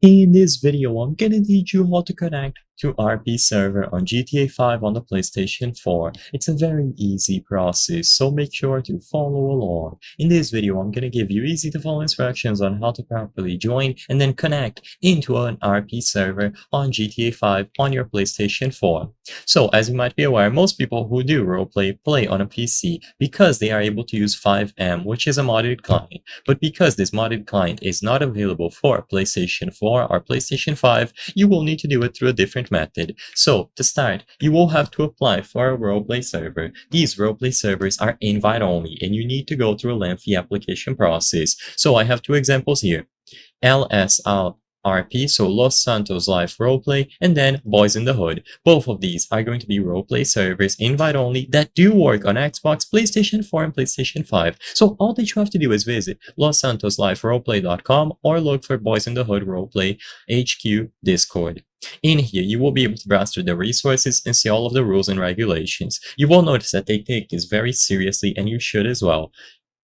In this video, I'm gonna teach you how to connect to RP server on GTA 5 on the PlayStation 4. It's a very easy process, so make sure to follow along. In this video, I'm gonna give you easy to follow instructions on how to properly join and then connect into an RP server on GTA 5 on your PlayStation 4. So, as you might be aware, most people who do roleplay play on a PC because they are able to use 5M, which is a modded client. But because this modded client is not available for PlayStation 4 or PlayStation 5, you will need to do it through a different method. So, to start, you will have to apply for a roleplay server. These roleplay servers are invite only, and you need to go through a lengthy application process. So, I have two examples here. LSRP, so Los Santos Life Roleplay, and then Boys in the Hood. Both of these are going to be roleplay servers, invite only, that do work on Xbox, PlayStation 4, and PlayStation 5. So all that you have to do is visit LosSantosLifeRoleplay.com or look for Boys in the Hood Roleplay HQ Discord. In here, you will be able to browse through the resources and see all of the rules and regulations. You will notice that they take this very seriously, and you should as well.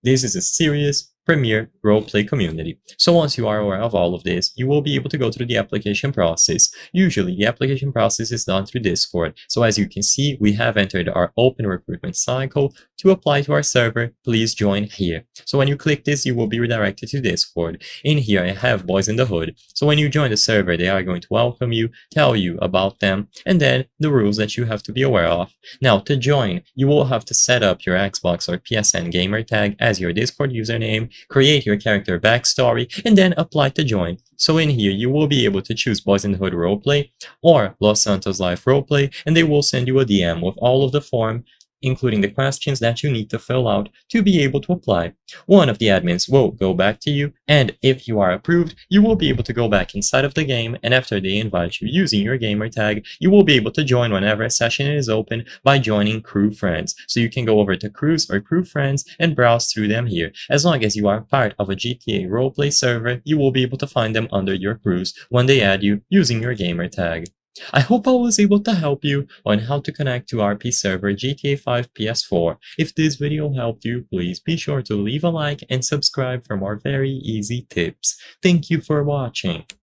This is a serious premier roleplay community. So once you are aware of all of this, you will be able to go through the application process. Usually, the application process is done through Discord. So as you can see, we have entered our open recruitment cycle. To apply to our server, please join here. So when you click this, you will be redirected to Discord. In here, I have Boys in the Hood. So when you join the server, they are going to welcome you, tell you about them, and then the rules that you have to be aware of. Now, to join, you will have to set up your Xbox or PSN gamer tag as your Discord username, create your character backstory, and then apply to join. So in here, you will be able to choose Boys in the Hood Roleplay or Los Santos Life Roleplay, and they will send you a DM with all of the form, including the questions that you need to fill out to be able to apply. One of the admins will go back to you, and if you are approved, you will be able to go back inside of the game, and after they invite you using your gamer tag, you will be able to join whenever a session is open by joining Crew Friends. So you can go over to Crews or Crew Friends and browse through them here. As long as you are part of a GTA roleplay server, you will be able to find them under your crews when they add you using your gamer tag. I hope I was able to help you on how to connect to RP server GTA 5 PS4. If this video helped you, please be sure to leave a like and subscribe for more very easy tips. Thank you for watching.